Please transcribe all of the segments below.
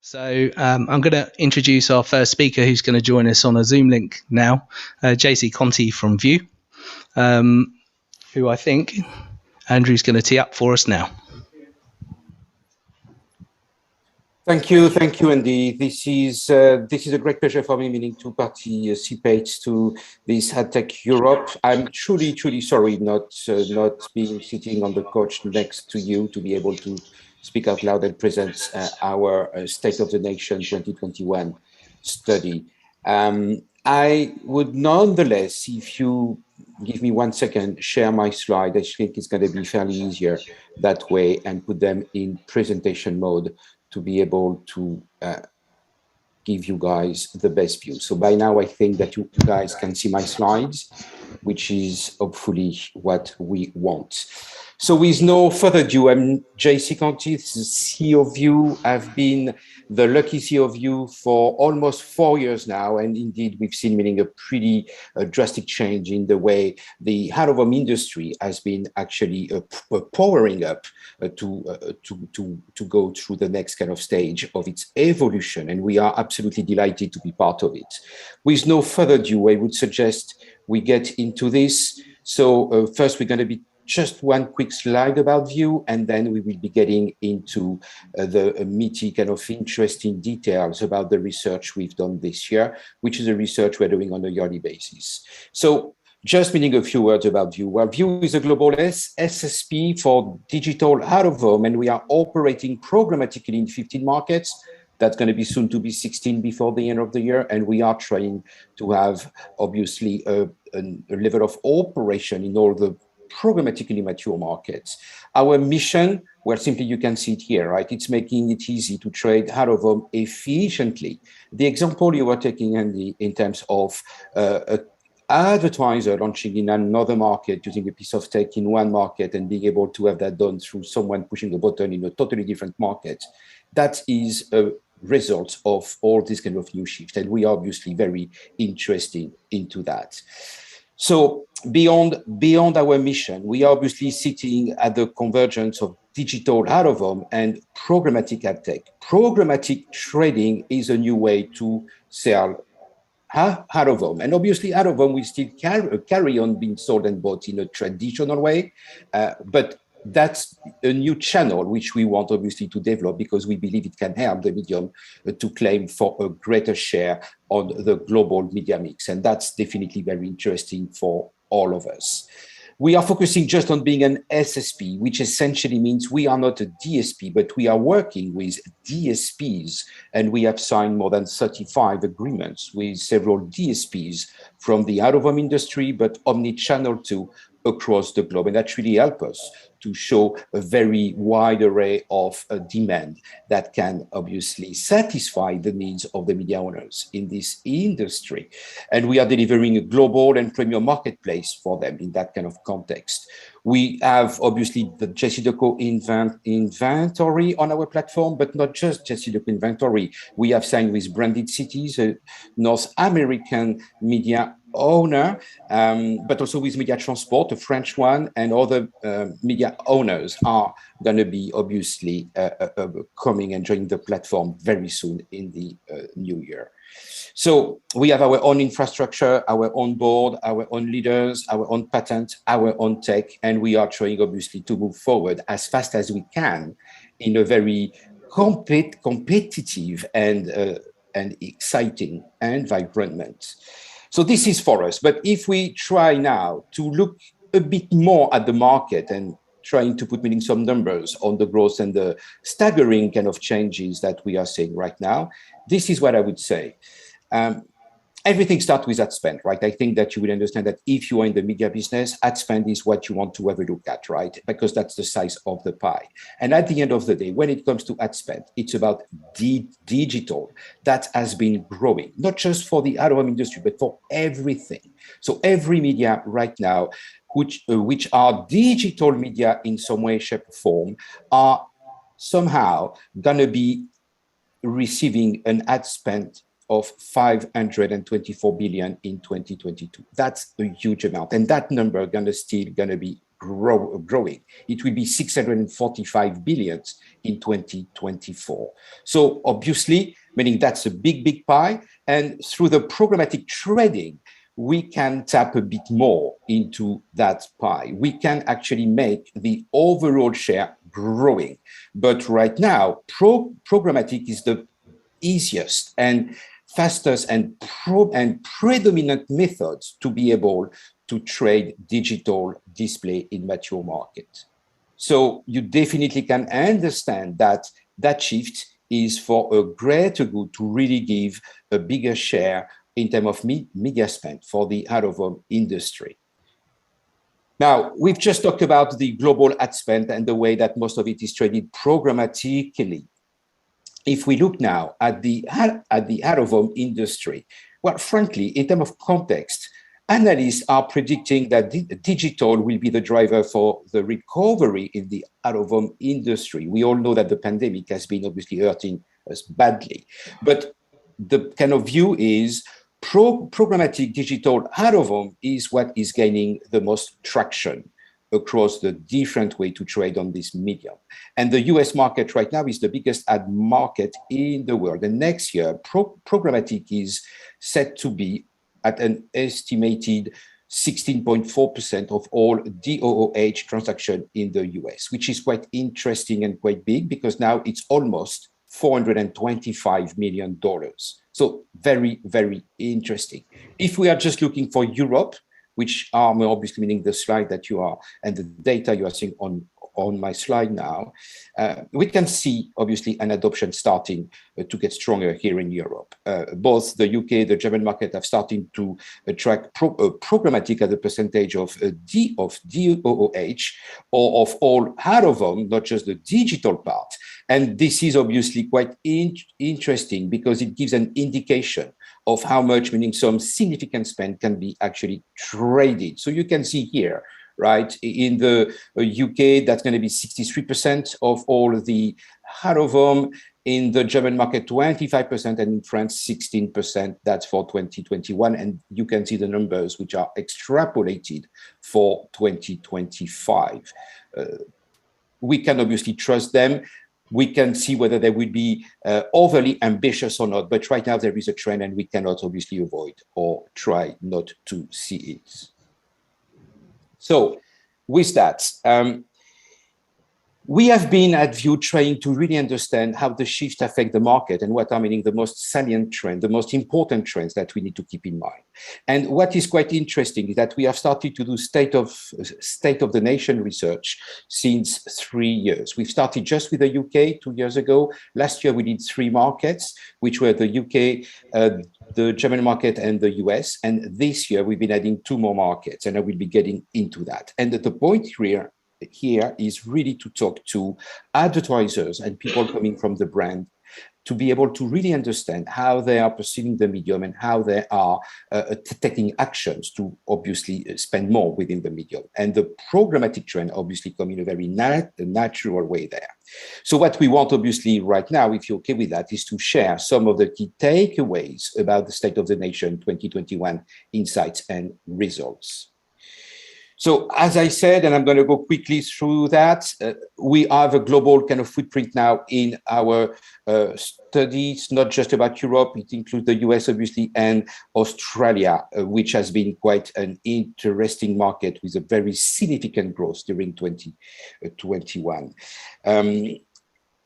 So I'm going to introduce our first speaker who's going to join us on a Zoom link now, JC Conti from VIOOH, who I think Andrew's going to tee up for us now. Thank you, Andy. This is a great pleasure for me, meaning to participate to this AdTECH Europe. I'm truly sorry not being sitting on the couch next to you to be able to speak out loud and present our State of the Nation 2021 study. I would nonetheless, if you give me 1 second, share my slide. I think it's going to be fairly easier that way and put them in presentation mode to be able to give you guys the best view. So by now, I think that you guys can see my slides, which is hopefully what we want. So with no further ado, I'm JC Conti, CEO of VIOOH. I've been the lucky CEO of VIOOH for almost 4 years now. And indeed, we've seen meaning a pretty drastic change in the way the out-of-home industry has been actually powering up to go through the next kind of stage of its evolution. And we are absolutely delighted to be part of it. With no further ado, I would suggest we get into this. So first, we're going to be just one quick slide about VIOOH, and then we will be getting into the meaty kind of interesting details about the research we've done this year, which is a research we're doing on a yearly basis. So just meaning a few words about VIOOH. Well, VIOOH is a global SSP for digital out-of-home, and we are operating programmatically in 15 markets. That's going to be soon to be 16 before the end of the year. And we are trying to have, obviously, a level of operation in all the programmatically mature markets. Our mission, well, simply you can see it here, right? It's making it easy to trade out-of-home efficiently. The example you were taking, Andy, in terms of an advertiser launching in another market using a piece of tech in one market and being able to have that done through someone pushing a button in a totally different market, that is a result of all this kind of new shift. And we are obviously very interested into that. So beyond our mission, we are obviously sitting at the convergence of digital out-of-home and programmatic AdTech. Programmatic trading is a new way to sell out-of-home. And obviously out-of-home will still carry on being sold and bought in a traditional way, but that's a new channel which we want obviously to develop because we believe it can help the medium to claim for a greater share on the global media mix. And that's definitely very interesting for all of us. We are focusing just on being an SSP, which essentially means we are not a DSP, but we are working with DSPs. And we have signed more than 35 agreements with several DSPs from the out-of-home industry, but omni-channel too, across the globe. And that really helps us to show a very wide array of demand that can obviously satisfy the needs of the media owners in this industry. And we are delivering a global and premium marketplace for them in that kind of context. We have obviously the JCDecaux inventory on our platform, but not just JCDecaux inventory. We have signed with Branded Cities, a North American media owner, but also with Media Transport, a French one, and other media owners are going to be obviously coming and joining the platform very soon in the new year. So we have our own infrastructure, our own board, our own leaders, our own patent, our own tech, and we are trying obviously to move forward as fast as we can in a very competitive and exciting environment. So this is for us. But if we try now to look a bit more at the market and trying to put meaning some numbers on the growth and the staggering kind of changes that we are seeing right now, this is what I would say. Everything starts with ad spend, right? I think that you will understand that if you are in the media business, ad spend is what you want to have a look at, right? Because that's the size of the pie. And at the end of the day, when it comes to ad spend, it's about digital. That has been growing, not just for the out-of-home industry, but for everything. So every media right now, which are digital media in some way, shape, or form, are somehow going to be receiving an ad spend of 524 billion in 2022. That's a huge amount. And that number still going to be growing. It will be 645 billion in 2024. So obviously, meaning that's a big pie. And through the programmatic trading, we can tap a bit more into that pie. We can actually make the overall share growing. But right now, programmatic is the easiest and fastest and predominant methods to be able to trade digital display in mature market. So you definitely can understand that that shift is for a greater good to really give a bigger share in terms of media spend for the out-of-home industry. Now, we've just talked about the global ad spend and the way that most of it is traded programmatically. If we look now at the out-of-home industry, well, frankly, in terms of context, analysts are predicting that digital will be the driver for the recovery in the out-of-home industry. We all know that the pandemic has been obviously hurting us badly, but the kind of view is programmatic digital out-of-home is what is gaining the most traction across the different way to trade on this medium. And the US market right now is the biggest ad market in the world. And next year, programmatic is set to be at an estimated 16.4% of all DOOH transaction in the US, which is quite interesting and quite big because now it's almost $425 million. So very, very interesting. If we are just looking for Europe, which are obviously meaning the slide that you are and the data you are seeing on my slide now, we can see obviously an adoption starting to get stronger here in Europe. Both the UK, the German market have started to track programmatic as a percentage of DOOH or of all out-of-home, not just the digital part. And this is obviously quite interesting because it gives an indication of how much, meaning some significant spend can be actually traded. So you can see here, right, in the UK, that's going to be 63% of all the out-of-home, in the German market, 25%, and in France, 16%. That's for 2021. And you can see the numbers which are extrapolated for 2025. We can obviously trust them. We can see whether they will be overly ambitious or not, but right now there is a trend and we cannot obviously avoid or try not to see it. So with that, we have been at VIOOH trying to really understand how the shift affect the market and what are meaning the most salient trend, the most important trends that we need to keep in mind. And what is quite interesting is that we have started to do state of the nation research since 3 years. We've started just with the UK 2 years ago. Last year we did 3 markets, which were the UK, the German market and the US. And this year we've been adding 2 more markets, and I will be getting into that. And the point here is really to talk to advertisers and people coming from the brand to be able to really understand how they are perceiving the medium and how they are taking actions to obviously spend more within the medium. And the programmatic trend obviously come in a very natural way there. So what we want obviously right now, if you're okay with that, is to share some of the key takeaways about the State of the Nation 2021 insights and results. So as I said, and I'm going to go quickly through that, we have a global kind of footprint now in our studies, not just about Europe, it includes the US obviously and Australia, which has been quite an interesting market with a very significant growth during 2021.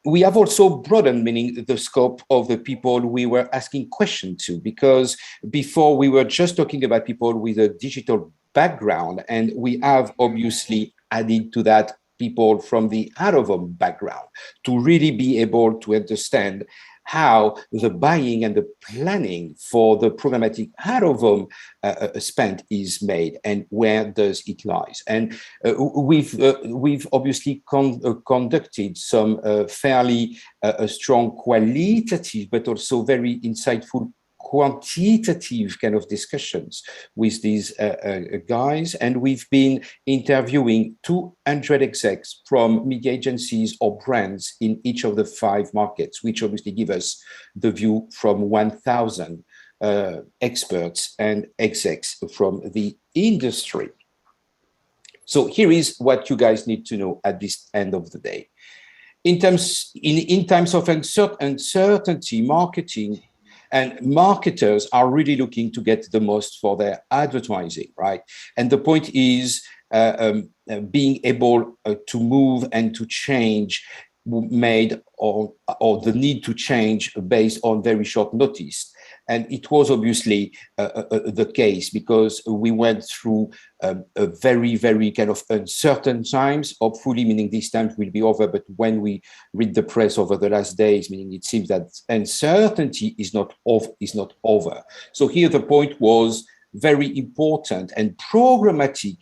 We have also broadened, meaning the scope of the people we were asking questions to, because before we were just talking about people with a digital background, and we have obviously added to that people from the out-of-home background to really be able to understand how the buying and the planning for the programmatic out-of-home spend is made and where does it lies. And we've obviously conducted some fairly strong qualitative, but also very insightful quantitative kind of discussions with these guys. And we've been interviewing 200 execs from media agencies or brands in each of the 5 markets, which obviously give us the view from 1,000 experts and execs from the industry. So here is what you guys need to know at this end of the day. In times of uncertainty, marketing and marketers are really looking to get the most for their advertising, right? And the point is being able to move and to change made or the need to change based on very short notice. And it was obviously the case because we went through a very, very kind of uncertain times, hopefully, meaning these times will be over. But when we read the press over the last days, meaning it seems that uncertainty is not over. So here the point was very important, and programmatic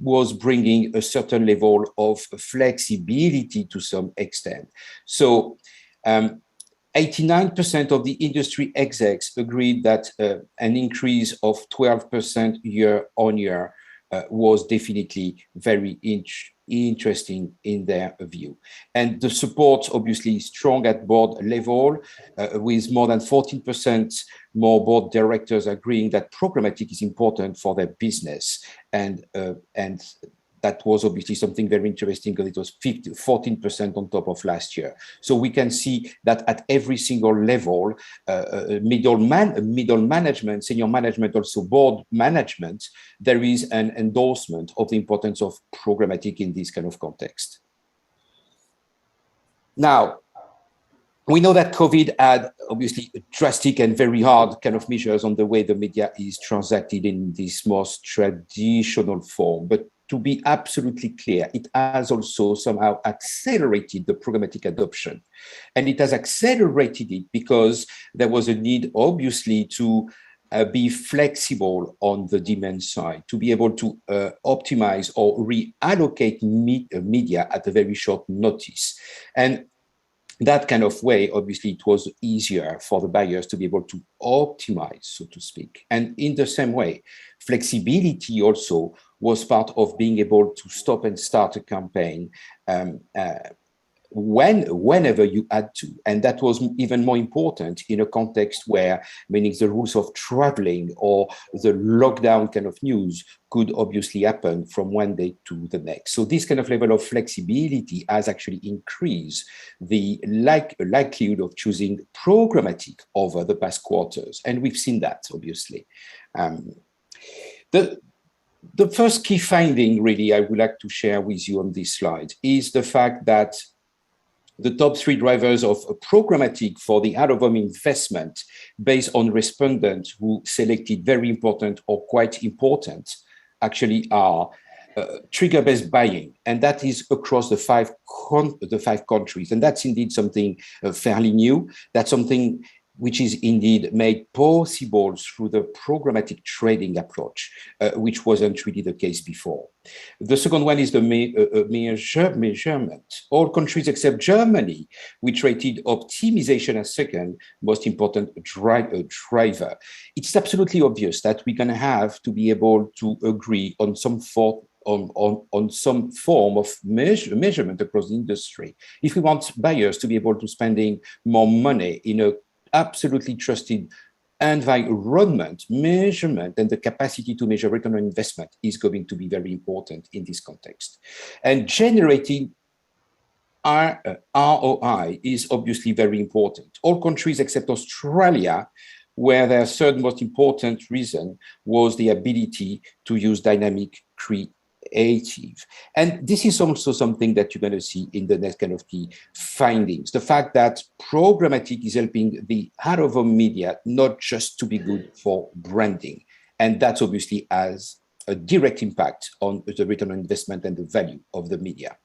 was bringing a certain level of flexibility to some extent. So 89% of the industry execs agreed that an increase of 12% year on year was definitely very interesting in their view. And the support obviously is strong at board level, with more than 14% more board directors agreeing that programmatic is important for their business. And that was obviously something very interesting because it was 14% on top of last year. So we can see that at every single level, middle management, senior management, also board management, there is an endorsement of the importance of programmatic in this kind of context. Now, we know that COVID had obviously drastic and very hard kind of measures on the way the media is transacted in this most traditional form. But to be absolutely clear, it has also somehow accelerated the programmatic adoption. And it has accelerated it because there was a need, obviously, to be flexible on the demand side, to be able to optimize or reallocate media at a very short notice. And that kind of way, obviously, it was easier for the buyers to be able to optimize, so to speak. And in the same way, flexibility also was part of being able to stop and start a campaign whenever you had to. And that was even more important in a context where, meaning the rules of traveling or the lockdown kind of news could obviously happen from one day to the next. So this kind of level of flexibility has actually increased the likelihood of choosing programmatic over the past quarters. And we've seen that, obviously. The first key finding, really, I would like to share with you on this slide is the fact that the top three drivers of programmatic for the out-of-home investment based on respondents who selected very important or quite important actually are trigger-based buying, and that is across the five countries. And that's indeed something fairly new. That's something which is indeed made possible through the programmatic trading approach, which wasn't really the case before. The second one is the measurement. All countries except Germany, which rated optimization as second most important driver. It's absolutely obvious that we're going to have to be able to agree on some on some form of measurement across the industry. If we want buyers to be able to spending more money in a absolutely trusted environment, measurement and the capacity to measure return on investment is going to be very important in this context. And generating ROI is obviously very important. All countries except Australia, where their third most important reason was the ability to use dynamic creative. And this is also something that you're going to see in the next kind of key findings. The fact that programmatic is helping the out-of-home media not just to be good for branding. And that obviously has a direct impact on the return on investment and the value of the media.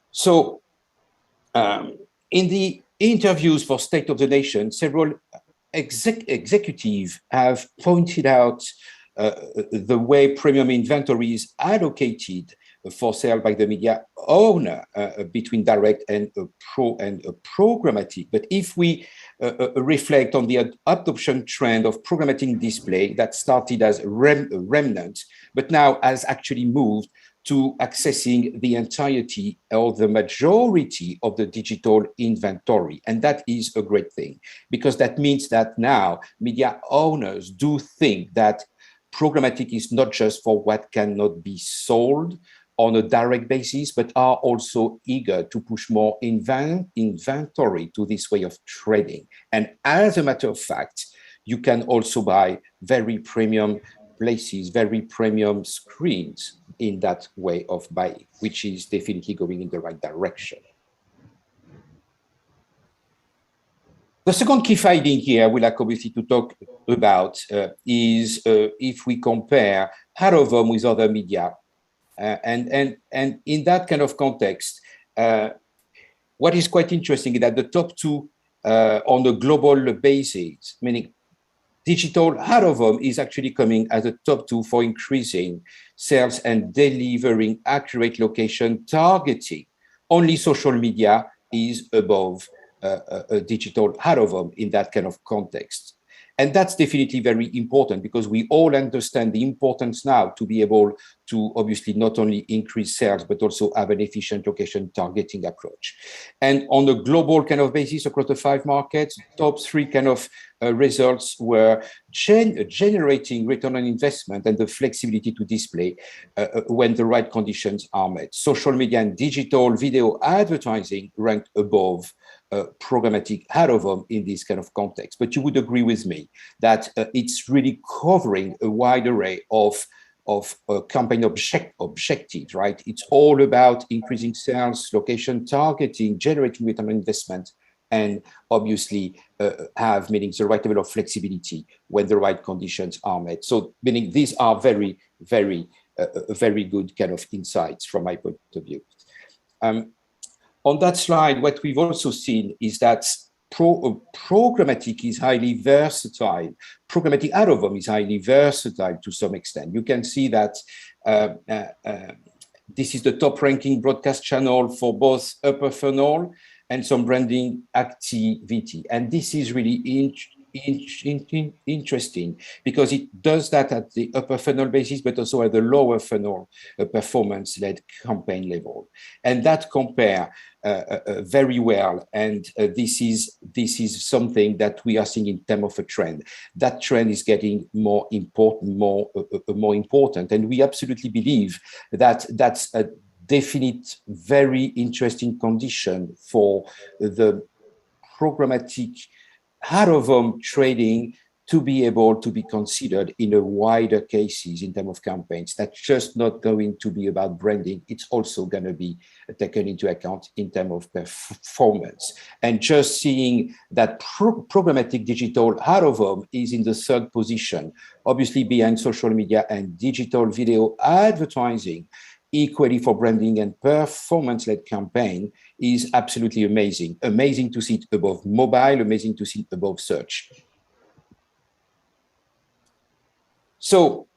So in the interviews for State of the Nation, several executives have pointed out the way premium inventory is allocated for sale by the media owner between direct and programmatic. But if we reflect on the adoption trend of programmatic display that started as remnant, but now has actually moved to accessing the entirety or the majority of the digital inventory. And that is a great thing, because that means that now media owners do think that programmatic is not just for what cannot be sold on a direct basis, but are also eager to push more inventory to this way of trading. And as a matter of fact, you can also buy very premium places, very premium screens in that way of buying, which is definitely going in the right direction. The second key finding here we like obviously to talk about is if we compare out-of-home with other media. And in that kind of context, what is quite interesting is that the top two on a global basis, meaning digital out-of-home is actually coming as a top two for increasing sales and delivering accurate location targeting. Only social media is above digital out-of-home in that kind of context. And that's definitely very important because we all understand the importance now to be able to obviously not only increase sales, but also have an efficient location targeting approach. And on a global kind of basis across the 5 markets, top 3 kind of results were generating return on investment and the flexibility to display when the right conditions are met. Social media and digital video advertising ranked above programmatic out-of-home in this kind of context. But you would agree with me that it's really covering a wide array of campaign objectives, right? It's all about increasing sales, location targeting, generating return on investment, and obviously meaning the right level of flexibility when the right conditions are met. So meaning these are very, very, very good kind of insights from my point of view. On that slide, what we've also seen is that programmatic is highly versatile. Programmatic out-of-home is highly versatile to some extent. You can see that this is the top ranking broadcast channel for both upper funnel and some branding activity. And this is really interesting because it does that at the upper funnel basis, but also at the lower funnel performance-led campaign level. And that compare very well. And this is something that we are seeing in terms of a trend. That trend is getting more important. And we absolutely believe that that's a definite, very interesting condition for the programmatic out-of-home trading to be able to be considered in a wider cases in terms of campaigns. That's just not going to be about branding. It's also going to be taken into account in terms of performance. And just seeing that programmatic digital out-of-home is in the 3rd position, obviously behind social media and digital video advertising, equally for branding and performance-led campaign, is absolutely amazing. Amazing to see it above mobile, amazing to see it above search. So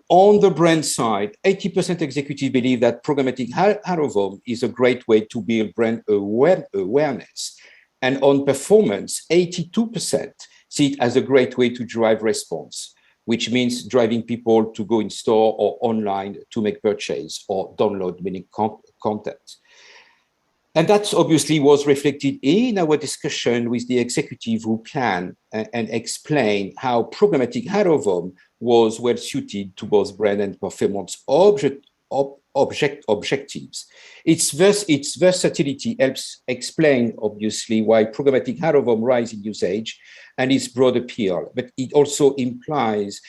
on the brand side, 80% executives believe that programmatic out-of-home is a great way to build brand awareness. And on performance, 82% see it as a great way to drive response, which means driving people to go in store or online to make purchase or download many content. And that obviously was reflected in our discussion with the executive who plan and explain how programmatic out-of-home was well suited to both brand and performance objectives. Its versatility helps explain, obviously, why programmatic out-of-home rise in usage and its broad appeal, but it also implies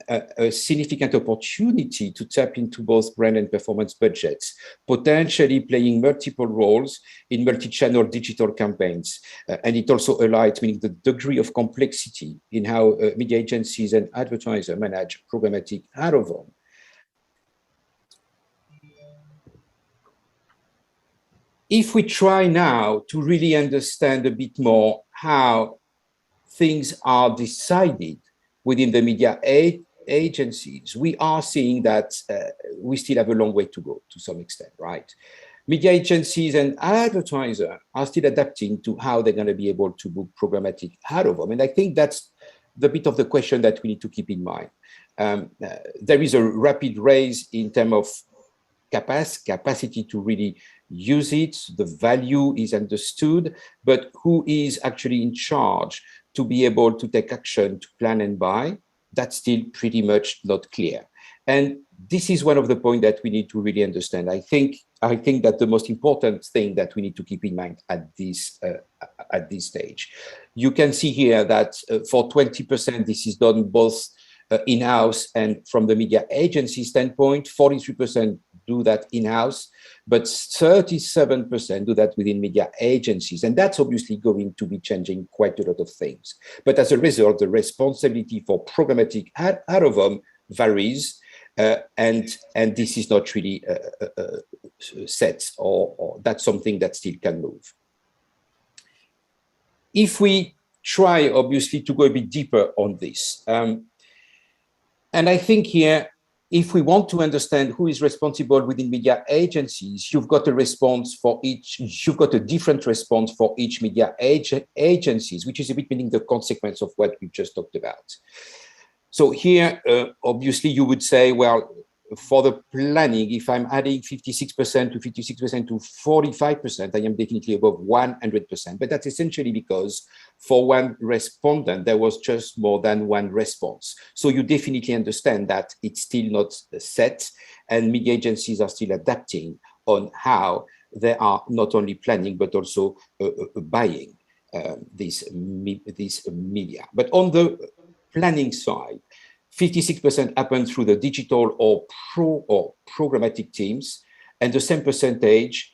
a significant opportunity to tap into both brand and performance budgets, potentially playing multiple roles in multi-channel digital campaigns. And it also highlights the degree of complexity in how media agencies and advertisers manage programmatic out-of-home. If we try now to really understand a bit more how things are decided within the media agencies, we are seeing that we still have a long way to go to some extent, right? Media agencies and advertisers are still adapting to how they're going to be able to book programmatic out-of-home. And I think that's the bit of the question that we need to keep in mind. There is a rapid rise in terms of capacity to really use it. The value is understood, but who is actually in charge to be able to take action, to plan and buy? that's still pretty much not clear. And this is one of the points that we need to really understand. I think that the most important thing that we need to keep in mind at this stage, you can see here that for 20%, this is done both in-house and from the media agency standpoint. 43% do that in-house, but 37% do that within media agencies. And that's obviously going to be changing quite a lot of things. But as a result, the responsibility for programmatic out-of-home varies. And this is not really set, or that's something that still can move. If we try, obviously, to go a bit deeper on this, and I think here, if we want to understand who is responsible within media agencies, you've got a response for each, you've got a different response for each media agencies, which is a bit meaning the consequence of what we just talked about. So here, obviously, you would say, well, for the planning, if I'm adding 56% to 56% to 45%, I am definitely above 100%. But that's essentially because for one respondent, there was just more than one response. So you definitely understand that it's still not set, and media agencies are still adapting on how they are not only planning, but also buying this media. But on the planning side, 56% happen through the digital or programmatic teams, and the same percentage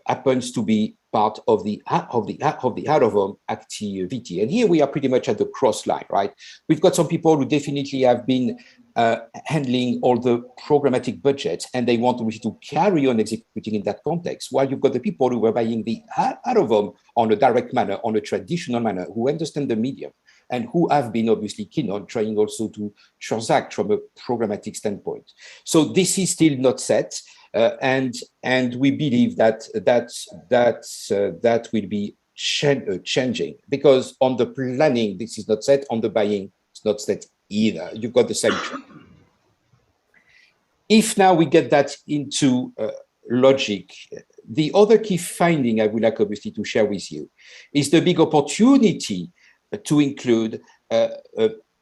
happens to be part of the out-of-home activity. And here we are pretty much at the cross line, right? We've got some people who definitely have been handling all the programmatic budgets, and they want to carry on executing in that context, while you've got the people who are buying the out-of-home on a direct manner, on a traditional manner, who understand the medium, and who have been obviously keen on trying also to transact from a programmatic standpoint. So this is still not set, and we believe that will be changing, because on the planning, this is not set, on the buying, it's not set either. You've got the same trend. If now we get that into logic, the other key finding I would like obviously to share with you is the big opportunity to include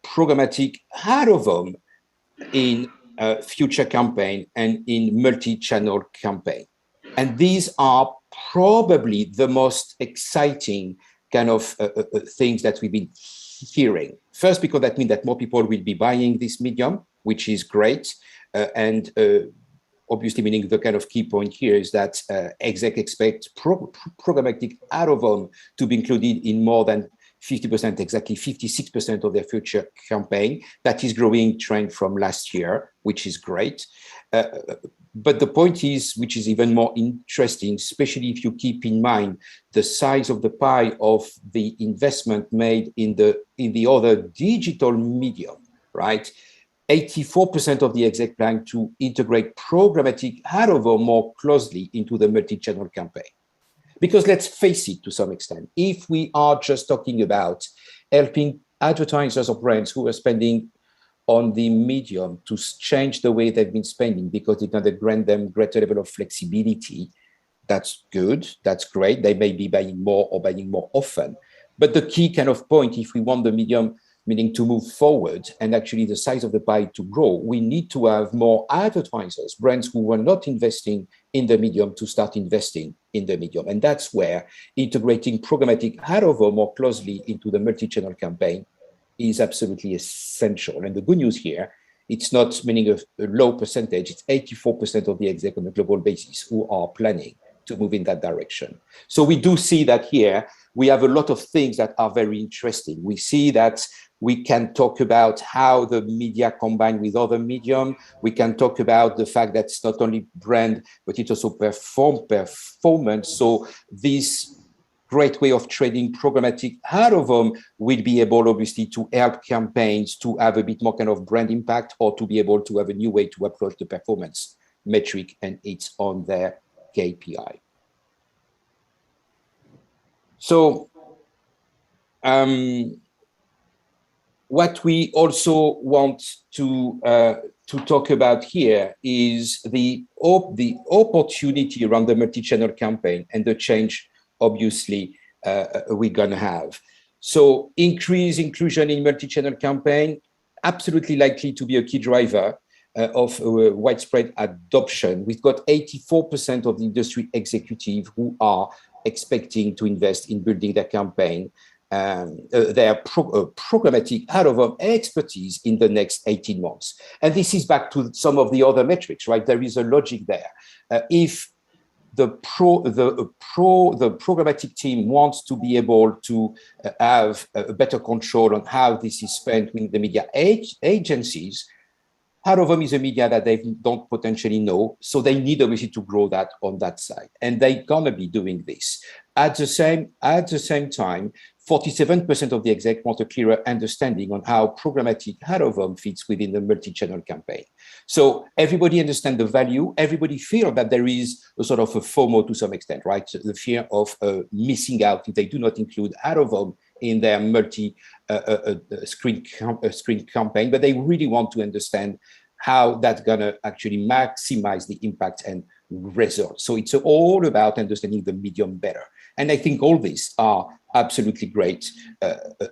programmatic out-of-home in future campaign and in multi-channel campaign. And these are probably the most exciting kind of things that we've been hearing. First, because that means that more people will be buying this medium, which is great. And obviously meaning the kind of key point here is that exec expect programmatic out-of-home to be included in more than 50%, exactly 56% of their future campaign. That is growing trend from last year, which is great. But the point is, which is even more interesting, especially if you keep in mind the size of the pie of the investment made in the other digital medium, right? 84% of the exec plan to integrate programmatic out-of-home more closely into the multi-channel campaign. Because let's face it, to some extent, if we are just talking about helping advertisers or brands who are spending on the medium to change the way they've been spending because it's going to grant them greater level of flexibility, that's good, that's great. They may be buying more or buying more often. But the key kind of point, if we want the medium, meaning to move forward and actually the size of the pie to grow, we need to have more advertisers, brands who were not investing in the medium to start investing in the medium. And that's where integrating programmatic out-of-home more closely into the multi-channel campaign is absolutely essential. And the good news here, it's not meaning a low percentage, it's 84% of the exec on a global basis who are planning to move in that direction. So we do see that here, we have a lot of things that are very interesting. We see that we can talk about how the media combine with other medium. We can talk about the fact that it's not only brand, but it's also performance. So this great way of trading programmatic out-of-home will be able, obviously, to help campaigns to have a bit more kind of brand impact, or to be able to have a new way to approach the performance metric, and it's on their KPI. So what we also want to talk about here is the opportunity around the multi-channel campaign and the change, obviously, we're going to have. So increase inclusion in multi-channel campaign, absolutely likely to be a key driver of widespread adoption. We've got 84% of the industry executive who are expecting to invest in building their campaign, their programmatic out-of-home expertise in the next 18 months. And this is back to some of the other metrics, right? There is a logic there. If the programmatic team wants to be able to have a better control on how this is spent with the media agencies, out-of-home is a media that they don't potentially know, so they need obviously to grow that on that side, and they're gonna be doing this. At the same time, 47% of the exec want a clearer understanding on how programmatic out-of-home fits within the multi-channel campaign. So everybody understands the value. Everybody feels that there is a sort of a FOMO to some extent, right? The fear of missing out if they do not include out-of-home in their multi-screen campaign, but they really want to understand how that's going to actually maximize the impact and results. So it's all about understanding the medium better. And I think all these are absolutely great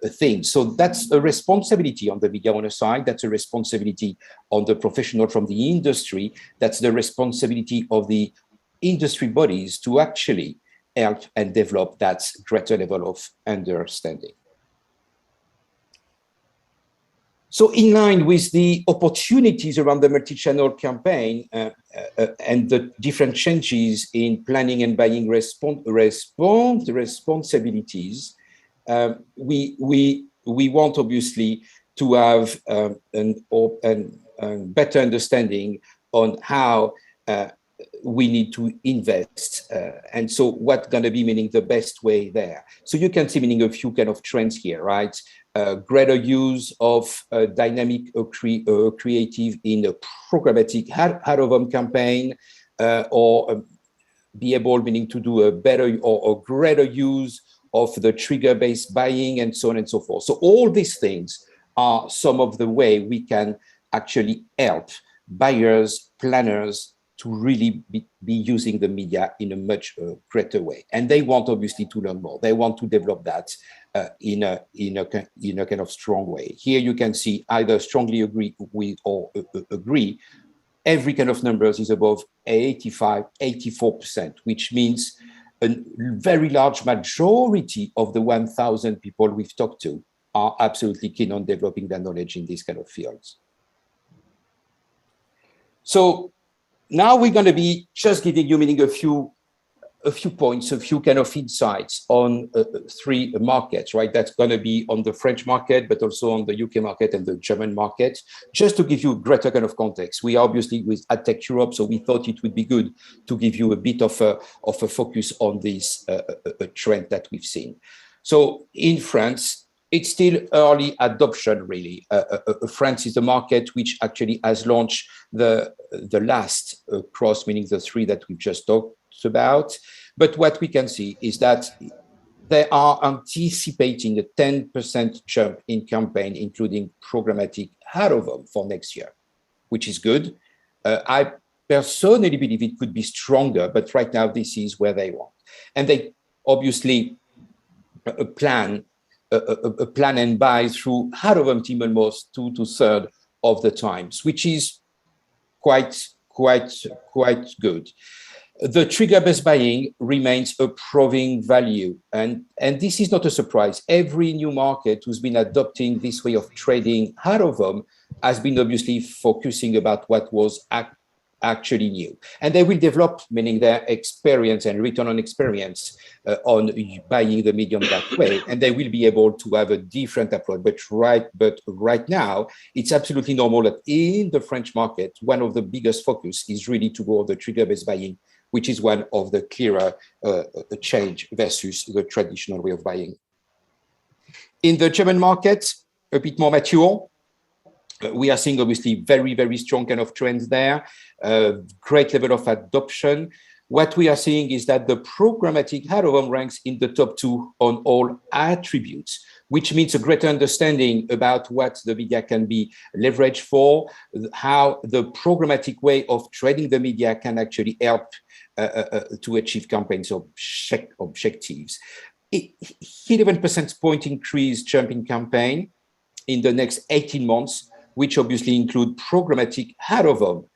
things. So that's a responsibility on the media owner side. That's a responsibility on the professional from the industry. That's the responsibility of the industry bodies to actually help and develop that greater level of understanding. So in line with the opportunities around the multi-channel campaign and the different changes in planning and buying responsibilities, we want obviously to have a better understanding on how we need to invest. And so what's going to be meaning the best way there. So you can see meaning a few kind of trends here, right? Greater use of dynamic or creative in a programmatic out-of-home campaign, or be able meaning to do a better or greater use of the trigger-based buying and so on and so forth. So all these things are some of the way we can actually help buyers, planners, to really be using the media in a much greater way. And they want obviously to learn more. They want to develop that in a kind of strong way. Here you can see either strongly agree with or agree. Every kind of numbers is above 85, 84%, which means a very large majority of the 1,000 people we've talked to are absolutely keen on developing their knowledge in these kind of fields. So now we're going to be just giving you meaning a few points, a few kind of insights on three markets, right? That's going to be on the French market, but also on the UK market and the German market, just to give you greater kind of context. We are obviously with AdTECH Europe, so we thought it would be good to give you a bit of a focus on this trend that we've seen. So in France, it's still early adoption, really. France is the market which actually has launched the last cross, meaning the three that we've just talked about. But what we can see is that they are anticipating a 10% jump in campaign, including programmatic out-of-home for next year, which is good. I personally believe it could be stronger, but right now this is where they want. And they obviously plan and buy through out-of-home team almost 2 to 3 of the times, which is quite good. The trigger-based buying remains a proving value, and this is not a surprise. Every new market who's been adopting this way of trading out-of-home has been obviously focusing about what was actually new, and they will develop, meaning their experience and return on experience on buying the medium that way, and they will be able to have a different approach. But right now, it's absolutely normal that in the French market, one of the biggest focus is really to go on the trigger-based buying, which is one of the clearer change versus the traditional way of buying. In the German market, a bit more mature, we are seeing obviously very strong kind of trends there, great level of adoption. What we are seeing is that the programmatic out-of-home ranks in the top 2 on all attributes, which means a greater understanding about what the media can be leveraged for, how the programmatic way of trading the media can actually help to achieve campaigns objectives. 11% point increase jump in campaign in the next 18 months, which obviously include programmatic out of home.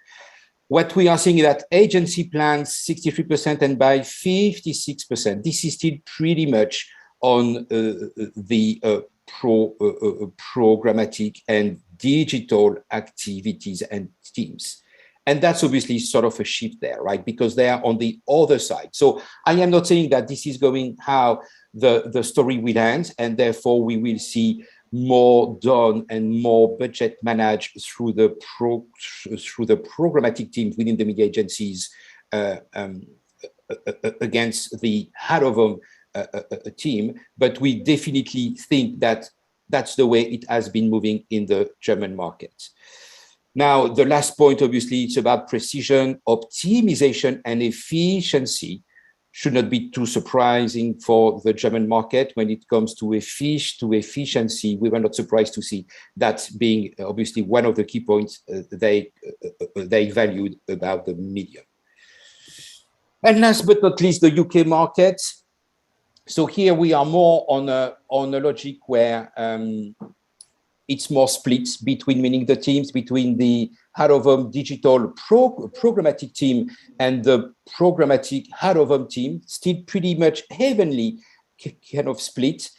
What we are seeing is that agency plans 63% and buy 56%. This is still pretty much on the programmatic and digital activities and teams. And that's obviously sort of a shift there, right? Because they are on the other side. So I am not saying that this is going how the story will end, and therefore we will see more done and more budget managed through the programmatic teams within the media agencies against the out-of-home team. But we definitely think that that's the way it has been moving in the German market. Now, the last point, obviously, it's about precision, optimization, and efficiency. Should not be too surprising for the German market when it comes to efficiency. We were not surprised to see that being obviously one of the key points they valued about the medium. And last but not least, the UK market. So here we are more on a logic where it's more split between, meaning the teams between the out-of-home digital programmatic team and the programmatic out-of-home team, still pretty much heavily kind of split.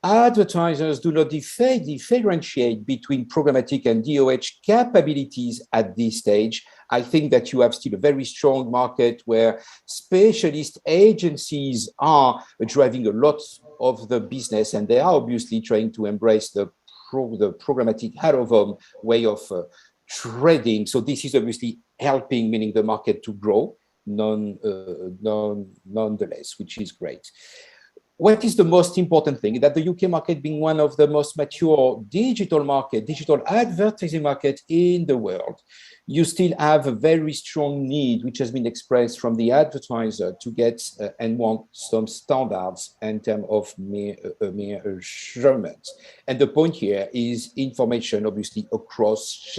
Advertisers do not differentiate between programmatic and DOH capabilities at this stage. I think that you have still a very strong market where specialist agencies are driving a lot of the business, and they are obviously trying to embrace the programmatic out-of-home way of trading. So this is obviously helping, meaning the market to grow nonetheless, which is great. What is the most important thing? That the UK market being one of the most mature digital advertising market in the world, you still have a very strong need, which has been expressed from the advertiser to get and want some standards in terms of measurement. And the point here is information, obviously, across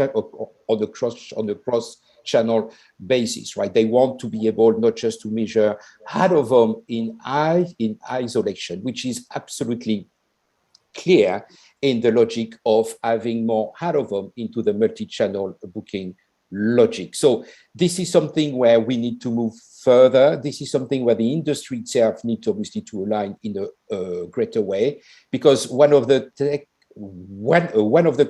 on the cross-channel basis, right? They want to be able not just to measure out-of-home in isolation, which is absolutely clear in the logic of having more out-of-home into the multi-channel booking logic. So this is something where we need to move further. This is something where the industry itself needs obviously to align in a greater way, because one of the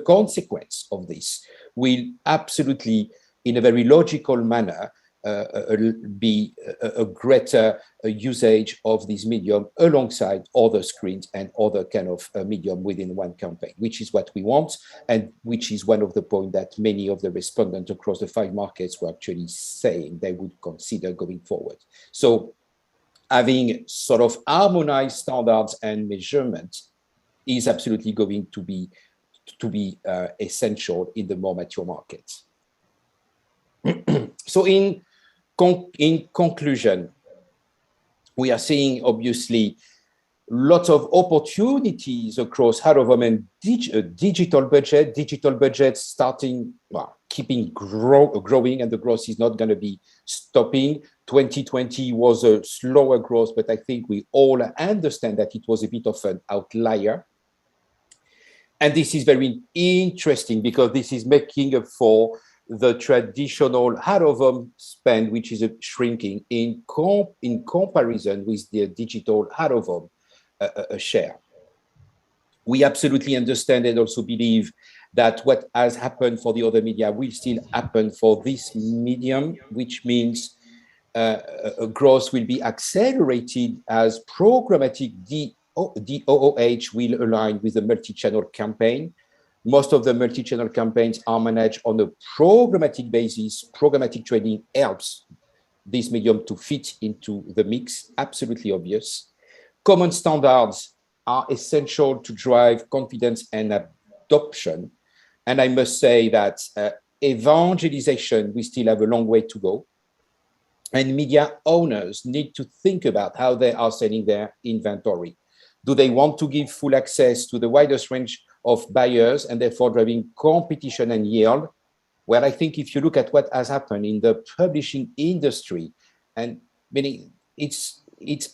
consequences of this will absolutely, in a very logical manner, be a greater usage of this medium alongside other screens and other kind of medium within one campaign, which is what we want, and which is one of the points that many of the respondents across the 5 markets were actually saying they would consider going forward. So having sort of harmonized standards and measurement is absolutely going to be essential in the more mature markets. So in conclusion, we are seeing obviously lots of opportunities across out-of-home and digital budgets starting, well, keeping growing, and the growth is not going to be stopping. 2020 was a slower growth, but I think we all understand that it was a bit of an outlier. And this is very interesting because this is making up for the traditional out-of-home spend, which is shrinking in comparison with the digital out-of-home share. We absolutely understand and also believe that what has happened for the other media will still happen for this medium, which means growth will be accelerated as programmatic DOOH will align with the multi-channel campaign. Most of the multi-channel campaigns are managed on a programmatic basis. Programmatic trading helps this medium to fit into the mix, absolutely obvious. Common standards are essential to drive confidence and adoption. And I must say that evangelization, we still have a long way to go. And media owners need to think about how they are selling their inventory. Do they want to give full access to the widest range of buyers and therefore driving competition and yield? Well, I think if you look at what has happened in the publishing industry, and meaning it's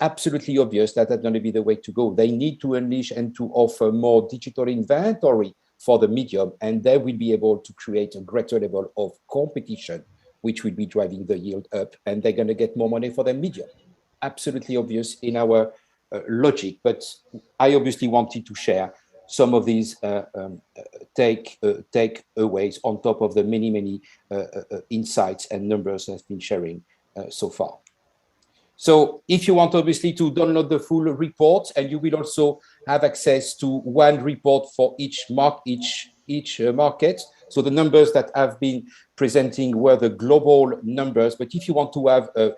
absolutely obvious that that's going to be the way to go. They need to unleash and to offer more digital inventory for the medium, and they will be able to create a greater level of competition, which will be driving the yield up, and they're going to get more money for their medium. Absolutely obvious in our logic, but I obviously wanted to share some of these takeaways on top of the many insights and numbers I've been sharing so far. So if you want obviously to download the full report, and you will also have access to one report for each market. So the numbers that I've been presenting were the global numbers, but if you want to have a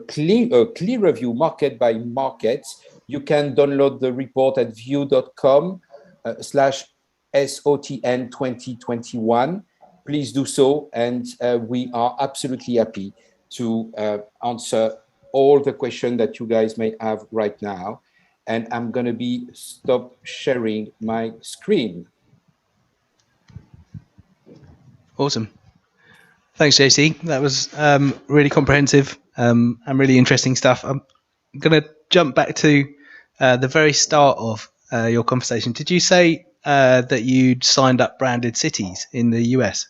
clear view market by market, you can download the report at VIOOH/SOTN 2021. Please do so, and we are absolutely happy to answer all the questions that you guys may have right now. And I'm going to stop sharing my screen. Awesome. Thanks, JC. That was really comprehensive and really interesting stuff. I'm going to jump back to the very start of your conversation. Did you say that you'd signed up branded cities in the US?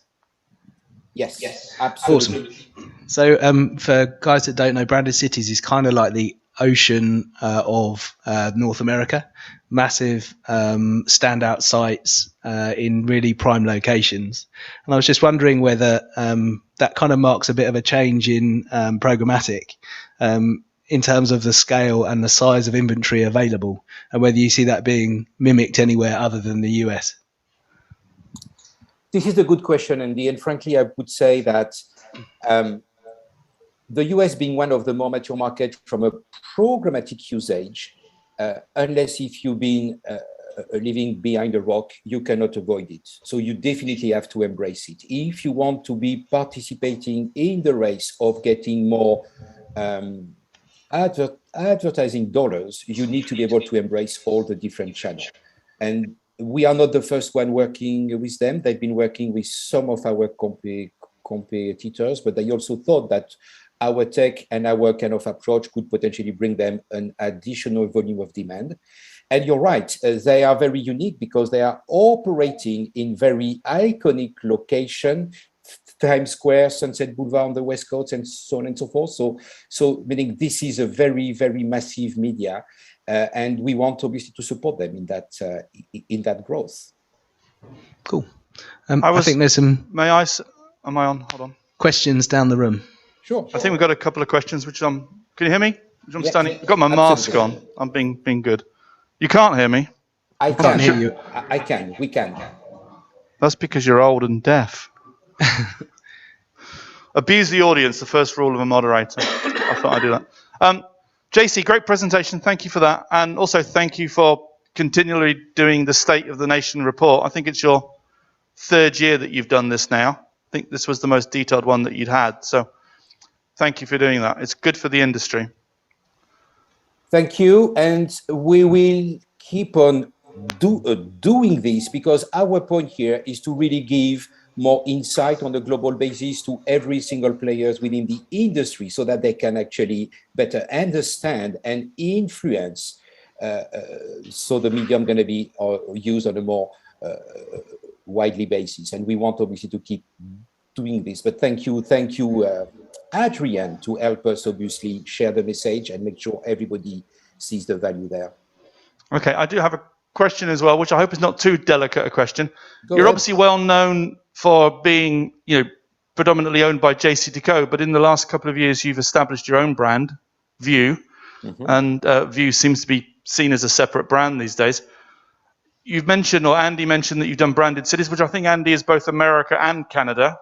Yes, absolutely. Awesome. So for guys that don't know, branded cities is kind of like the ocean of North America. Massive standout sites in really prime locations. And I was just wondering whether that kind of marks a bit of a change in programmatic in terms of the scale and the size of inventory available, and whether you see that being mimicked anywhere other than the US. This is a good question, Andy, and frankly, I would say that the US being one of the more mature markets from a programmatic usage, unless if you've been living behind a rock, you cannot avoid it. So you definitely have to embrace it. If you want to be participating in the race of getting more advertising dollars, you need to be able to embrace all the different channels. And we are not the first one working with them. They've been working with some of our competitors, but they also thought that our tech and our kind of approach could potentially bring them an additional volume of demand. And you're right, they are very unique because they are operating in very iconic location, Times Square, Sunset Boulevard on the West Coast, and so on and so forth. So meaning this is a very, very massive media, and we want obviously to support them in that growth. Cool. I think there's some. Am I on? Hold on. Questions down the room. Sure. I think we've got a couple of questions, which can you hear me? I'm standing. I've got my mask on. I'm being good. You can't hear me? I can hear you. I can. We can. That's because you're old and deaf. Abuse the audience, the first rule of a moderator. I thought I'd do that. JC, great presentation. Thank you for that. And also thank you for continually doing the State of the Nation report. I think it's your third year that you've done this now. I think this was the most detailed one that you'd had. So thank you for doing that. It's good for the industry. Thank you. And we will keep on doing this, because our point here is to really give more insight on a global basis to every single players within the industry, so that they can actually better understand and influence. So the medium going to be used on a more widely basis. And we want obviously to keep doing this. But thank you, Adrian, to help us obviously share the message and make sure everybody sees the value there. Okay, I do have a question as well, which I hope is not too delicate a question. Go You're ahead. obviously well known for being, predominantly owned by JCDecaux, but in the last couple of years, you've established your own brand, VIOOH, and VIOOH seems to be seen as a separate brand these days. You've mentioned, or Andy mentioned, that you've done branded cities, which I think, Andy, is both America and Canada.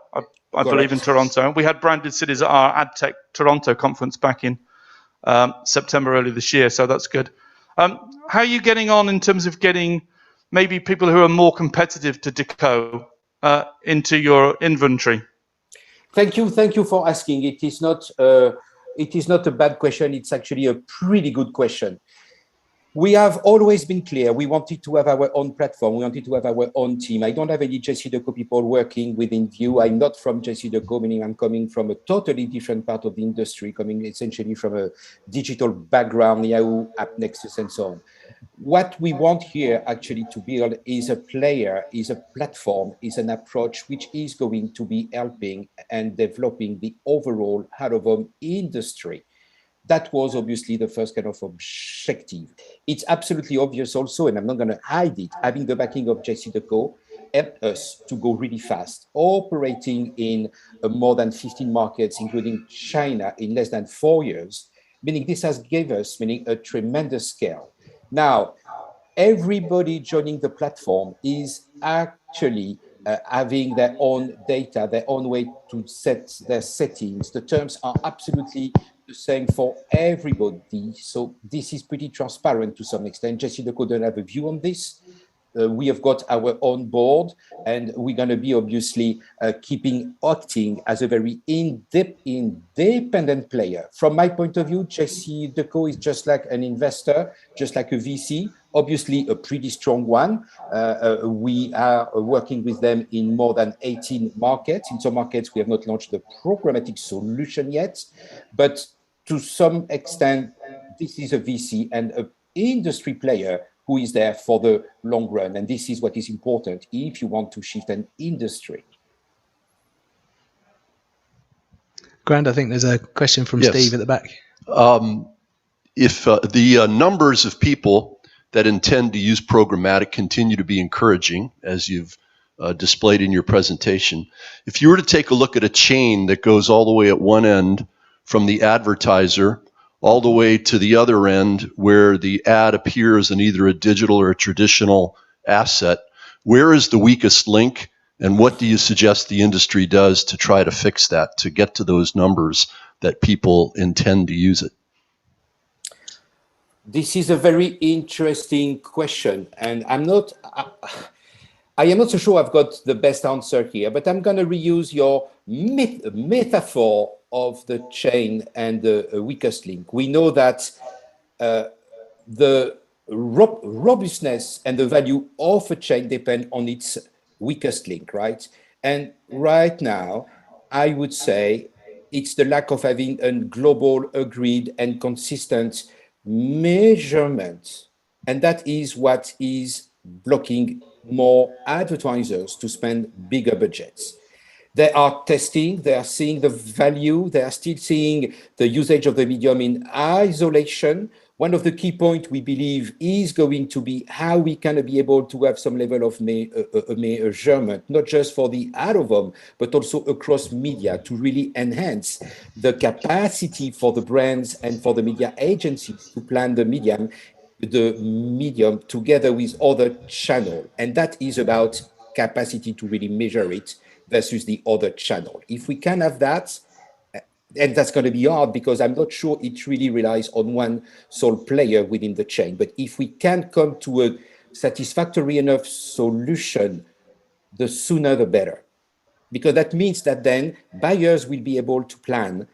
I believe in Toronto. We had branded cities at our AdTECH Toronto conference back in September early this year, so that's good. How are you getting on in terms of getting maybe people who are more competitive to Decaux into your inventory? Thank you for asking. It is not a bad question. It's actually a pretty good question. We have always been clear. We wanted to have our own platform. We wanted to have our own team. I don't have any JCDecaux people working within VIOOH. I'm not from JCDecaux, meaning I'm coming from a totally different part of the industry, coming essentially from a digital background, Yahoo, AppNexus, and so on. what we want here actually to build is a player, is a platform, is an approach which is going to be helping and developing the overall out-of-home industry. That was obviously the first kind of objective. It's absolutely obvious also, and I'm not going to hide it, having the backing of JCDecaux helped us to go really fast, operating in more than 15 markets, including China, in less than 4 years, meaning this has given us a tremendous scale. Now, everybody joining the platform is actually having their own data, their own way to set their settings. The terms are absolutely the same for everybody. So this is pretty transparent to some extent. JCDecaux don't have a view on this. We have got our own board, and we're going to be obviously acting as a very independent player. From my point of view, JCDecaux is just like an investor, just like a VC, obviously a pretty strong one. We are working with them in more than 18 markets. In some markets, we have not launched the programmatic solution yet, but to some extent, this is a VC and an industry player who is there for the long run. And this is what is important if you want to shift an industry. Grant, I think there's a question from Steve at the back. If the numbers of people that intend to use programmatic continue to be encouraging, as you've displayed in your presentation, if you were to take a look at a chain that goes all the way at one end from the advertiser all the way to the other end where the ad appears in either a digital or a traditional asset, where is the weakest link, and what do you suggest the industry does to try to fix that, to get to those numbers that people intend to use it? This is a very interesting question, and I am not so sure I've got the best answer here, but I'm going to reuse your metaphor of the chain and the weakest link. We know that the robustness and the value of a chain depend on its weakest link, right? And right now, I would say it's the lack of having a global, agreed, and consistent measurement. And that is what is blocking more advertisers to spend bigger budgets. They are testing, they are seeing the value, they are still seeing the usage of the medium in isolation. One of the key points we believe is going to be how we can be able to have some level of measurement, not just for the out-of-home, but also across media to really enhance the capacity for the brands and for the media agencies to plan the medium together with other channels. And that is about capacity to really measure it versus the other channel. If we can have that, and that's going to be hard because I'm not sure it really relies on one sole player within the chain. But if we can come to a satisfactory enough solution, the sooner the better. Because that means that then buyers will be able to plan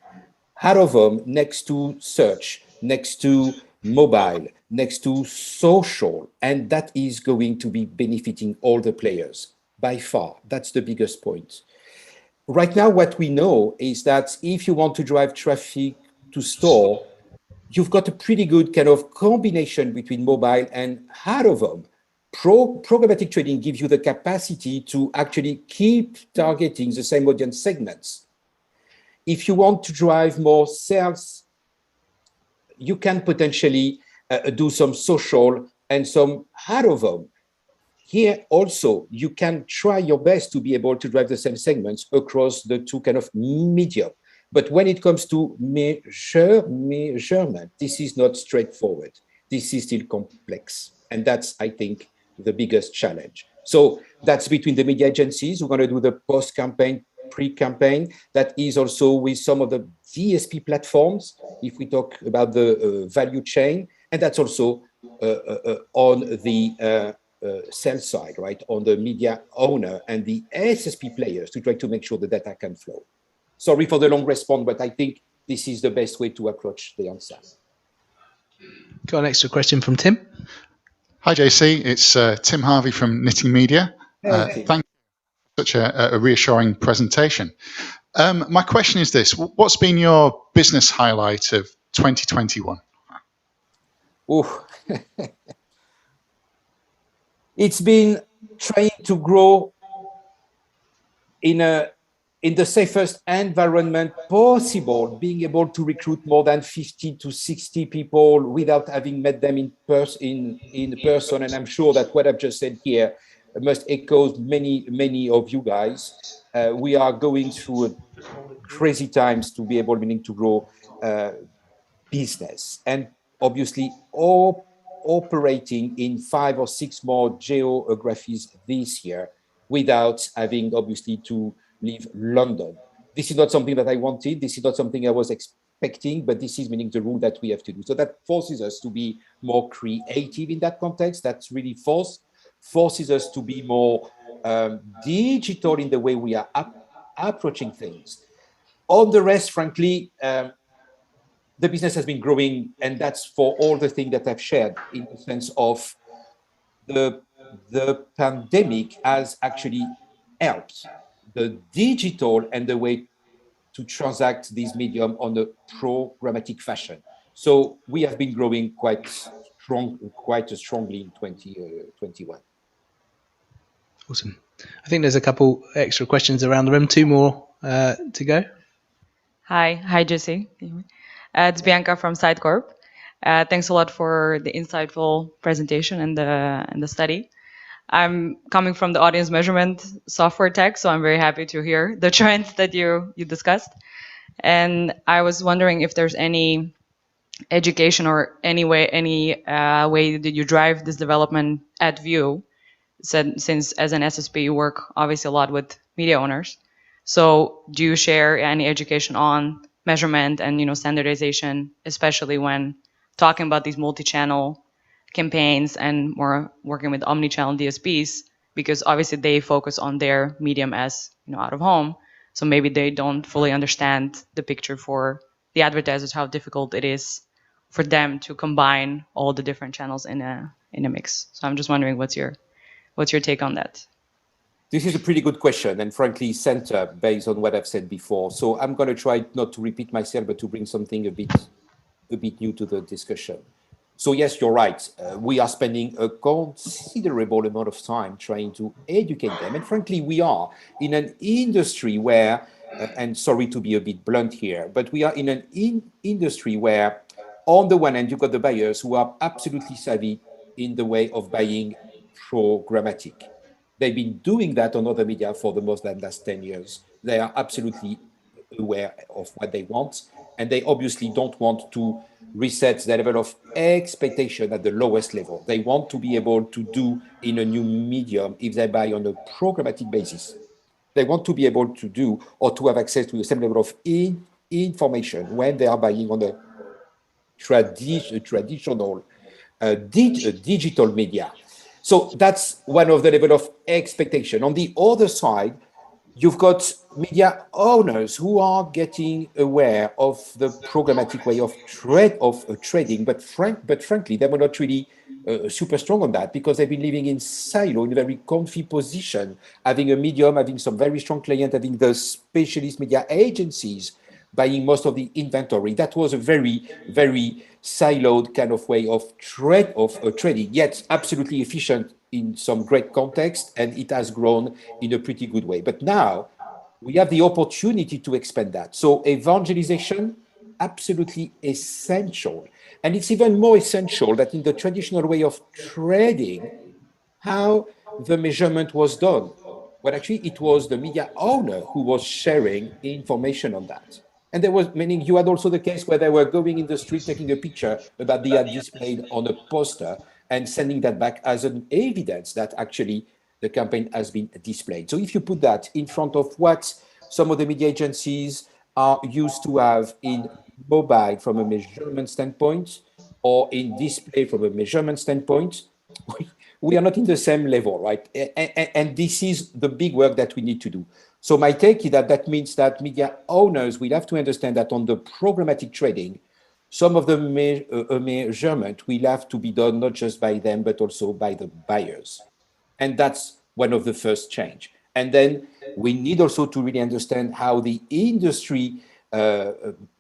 out-of-home next to search, next to mobile, next to social, and that is going to be benefiting all the players by far. That's the biggest point. Right now, what we know is that if you want to drive traffic to store, you've got a pretty good kind of combination between mobile and out-of-home. Programmatic trading gives you the capacity to actually keep targeting the same audience segments. If you want to drive more sales, you can potentially do some social and some out-of-home. Here also, you can try your best to be able to drive the same segments across the two kind of medium. But when it comes to measurement, this is not straightforward. This is still complex. And that's, I think, the biggest challenge. So that's between the media agencies who are going to do the post-campaign, pre-campaign. That is also with some of the DSP platforms, if we talk about the value chain. And that's also on the sales side, right, on the media owner and the SSP players to try to make sure the data can flow. Sorry for the long response, but I think this is the best way to approach the answer. Got an extra question from Tim. Hi, JC. It's Tim Harvey from Knitting Media. Thank you for such a reassuring presentation. My question is this. What's been your business highlight of 2021? It's been trying to grow in the safest environment possible, being able to recruit more than 50 to 60 people without having met them in person. And I'm sure that what I've just said here must echo many of you guys. We are going through crazy times to be able to grow business, and obviously all operating in 5 or 6 more geographies this year without having obviously to leave London. This is not something that I wanted. This is not something I was expecting, but this is meaning the rule that we have to do. So that forces us to be more creative in that context. That's really forces us to be more digital in the way we are approaching things. On the rest, frankly, the business has been growing, and that's for all the things that I've shared in the sense of the pandemic has actually helped the digital and the way to transact this medium on a programmatic fashion. So we have been growing quite strongly in 2021. Awesome. I think there's a couple extra questions around the room. 2 more to go. Hi, Jesse. It's Bianca from SideCorp. Thanks a lot for the insightful presentation and the study. I'm coming from the audience measurement software tech, so I'm very happy to hear the trends that you discussed. And I was wondering if there's any education or any way that you drive this development at VIOOH, since as an SSP you work obviously a lot with media owners. So do you share any education on measurement and standardization, especially when talking about these multi-channel campaigns and more working with omni-channel DSPs, because obviously they focus on their medium as out of home, so maybe they don't fully understand the picture for the advertisers, how difficult it is for them to combine all the different channels in a mix. So I'm just wondering what's your take on that? This is a pretty good question, and frankly, center based on what I've said before. So I'm going to try not to repeat myself, but to bring something a bit new to the discussion. So yes, you're right. We are spending a considerable amount of time trying to educate them, and frankly, we are in an industry where, and sorry to be a bit blunt here, but we are in an industry where, on the one hand, you've got the buyers who are absolutely savvy in the way of buying programmatic. They've been doing that on other media for the most than last 10 years. They are absolutely aware of what they want, and they obviously don't want to reset the level of expectation at the lowest level. They want to be able to do in a new medium if they buy on a programmatic basis. They want to be able to do or to have access to the same level of information when they are buying on a traditional digital media. So that's one of the level of expectation. On the other side, you've got media owners who are getting aware of the programmatic way of trading, but frankly, they were not really super strong on that because they've been living in silo, in a very comfy position, having a medium, having some very strong client, having the specialist media agencies buying most of the inventory. That was a very, very siloed kind of way of trading, yet absolutely efficient in some great context, and it has grown in a pretty good way. But now we have the opportunity to expand that. So evangelization, absolutely essential. And it's even more essential that in the traditional way of trading, how the measurement was done. But actually, it was the media owner who was sharing information on that. And there was, meaning you had also the case where they were going in the street, taking a picture about the ad displayed on a poster and sending that back as an evidence that actually the campaign has been displayed. So if you put that in front of what some of the media agencies are used to have in mobile from a measurement standpoint or in display from a measurement standpoint, we are not in the same level, right? And this is the big work that we need to do. So my take is that means that media owners will have to understand that on the programmatic trading, some of the measurement will have to be done not just by them, but also by the buyers. And that's one of the first change. And then we need also to really understand how the industry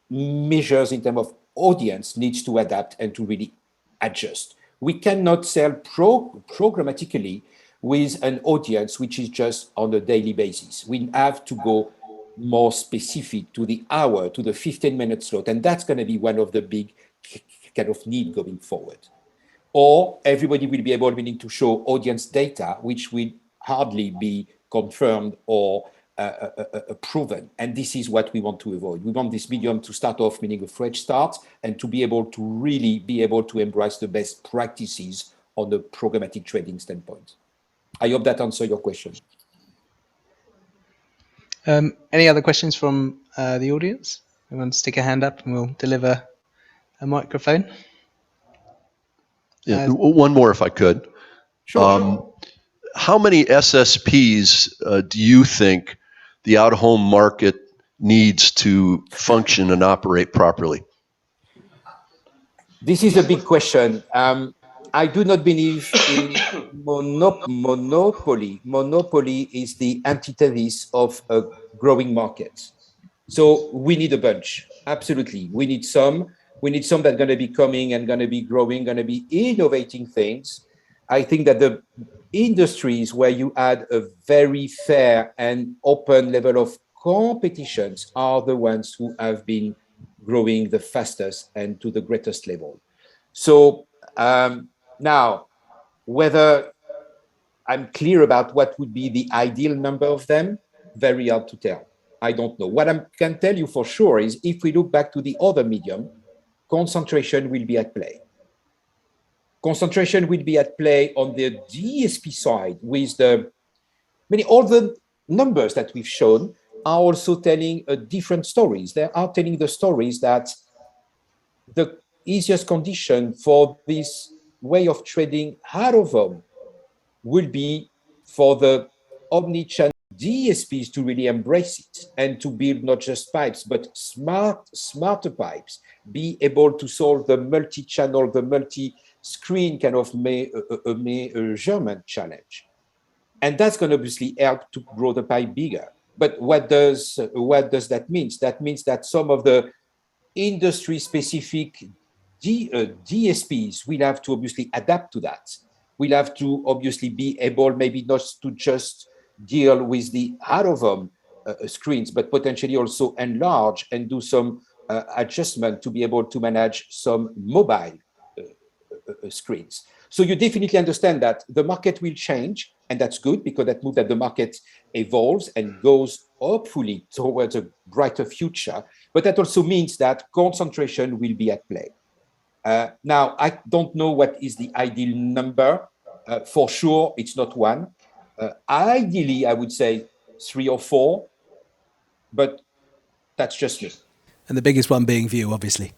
measures in terms of audience needs to adapt and to really adjust. We cannot sell programmatically with an audience which is just on a daily basis. We have to go more specific to the hour, to the 15-minute slot, and that's going to be one of the big kind of need going forward. Or everybody will be able to show audience data, which will hardly be confirmed or proven. And this is what we want to avoid. We want this medium to start off, meaning a fresh start, and to be able to really be able to embrace the best practices on the programmatic trading standpoint. I hope that answers your question. Any other questions from the audience? Everyone stick a hand up and we'll deliver a microphone. Yeah, one more if I could. Sure. How many SSPs do you think the out-of-home market needs to function and operate properly? This is a big question. I do not believe in monopoly. Monopoly is the antithesis of a growing market. So we need a bunch. Absolutely. We need some that are going to be coming and going to be growing, going to be innovating things. I think that the industries where you add a very fair and open level of competitions are the ones who have been growing the fastest and to the greatest level. So now, whether I'm clear about what would be the ideal number of them, very hard to tell. I don't know. What I can tell you for sure is if we look back to the other medium, concentration will be at play. Concentration will be at play on the DSP side with all the numbers that we've shown are also telling different stories. They are telling the stories that the easiest condition for this way of trading out of home will be for the omnichannel DSPs to really embrace it and to build not just pipes, but smarter pipes, be able to solve the multi-channel, the multi-screen kind of measurement challenge. And that's going to obviously help to grow the pie bigger. But what does that mean? That means that some of the industry-specific DSPs will have to obviously adapt to that. We'll have to obviously be able maybe not to just deal with the out-of-home screens, but potentially also enlarge and do some adjustment to be able to manage some mobile screens. So you definitely understand that the market will change, and that's good because that means that the market evolves and goes hopefully towards a brighter future. But that also means that concentration will be at play. Now, I don't know what is the ideal number. For sure, it's not one. Ideally, I would say 3 or 4, but that's just me. And the biggest one being VIOOH, obviously.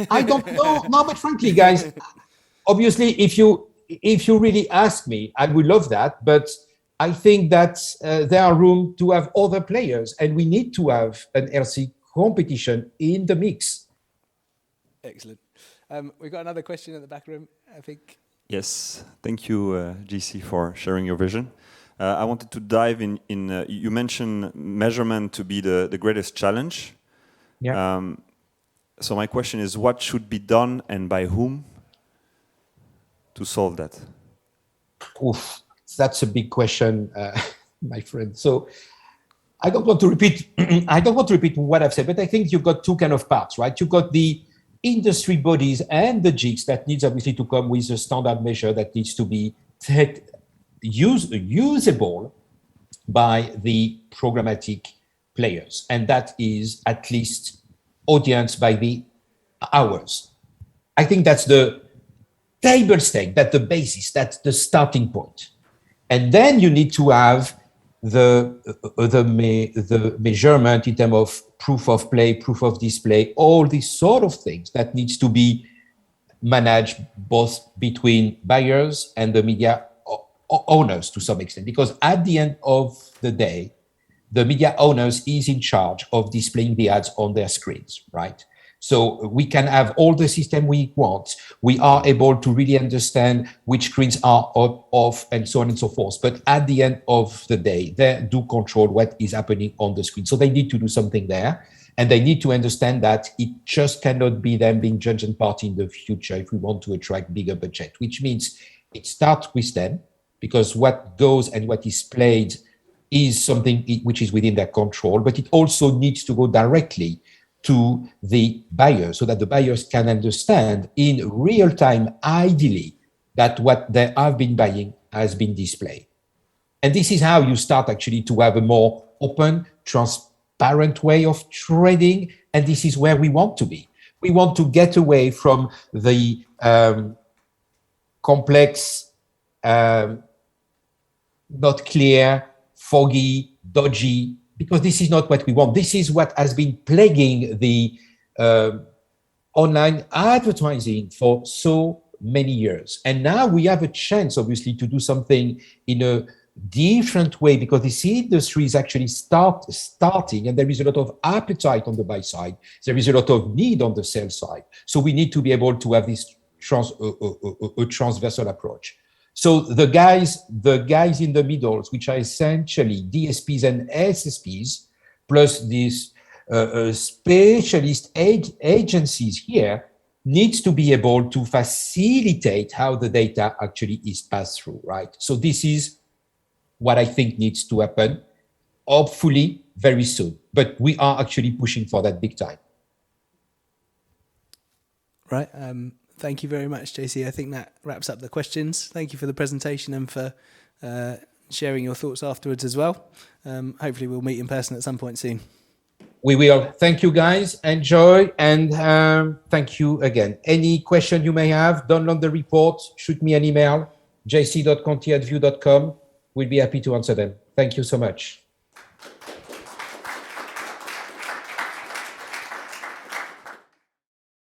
I don't know. No, but frankly, guys, obviously, if you really ask me, I would love that. But I think that there are room to have other players, and we need to have an healthy competition in the mix. Excellent. We've got another question in the back room, I think. Yes, thank you, GC, for sharing your vision. I wanted to dive in. You mentioned measurement to be the greatest challenge. Yeah. So my question is, what should be done and by whom to solve that? Oof, that's a big question, my friend. So I don't want to repeat. I don't want to repeat what I've said, but I think you've got two kind of parts, right? You've got the industry bodies and the jigs that needs obviously to come with a standard measure that needs to be usable by the programmatic players. And that is at least audience by the hours. I think that's the table stake, that's the basis, that's the starting point. And then you need to have the measurement in terms of proof of play, proof of display, all these sort of things that needs to be managed both between buyers and the media owners to some extent, because at the end of the day, the media owners is in charge of displaying the ads on their screens, right? So we can have all the system we want. We are able to really understand which screens are off and so on and so forth. But at the end of the day, they do control what is happening on the screen. So they need to do something there. And they need to understand that it just cannot be them being judge and party in the future if we want to attract bigger budget, which means it starts with them, because what goes and what is played is something which is within their control, but it also needs to go directly to the buyer so that the buyers can understand in real time, ideally, that what they have been buying has been displayed. And this is how you start actually to have a more open, transparent way of trading. And this is where we want to be. We want to get away from the complex, not clear, foggy, dodgy, because this is not what we want. This is what has been plaguing the online advertising for so many years. And now we have a chance, obviously, to do something in a different way, because this industry is actually starting, and there is a lot of appetite on the buy side. There is a lot of need on the sell side. So we need to be able to have this transversal approach. So the guys in the middle, which are essentially DSPs and SSPs, plus these specialist agencies here, needs to be able to facilitate how the data actually is passed through, right? So this is what I think needs to happen, hopefully very soon. But we are actually pushing for that big time. Right. Thank you very much, JC. I think that wraps up the questions. Thank you for the presentation and for sharing your thoughts afterwards as well. Hopefully we'll meet in person at some point soon. We will. Thank you, guys. Enjoy. And thank you again. Any question you may have, download the report, shoot me an email, jc.conti@viooh.com. We'll be happy to answer them. Thank you so much.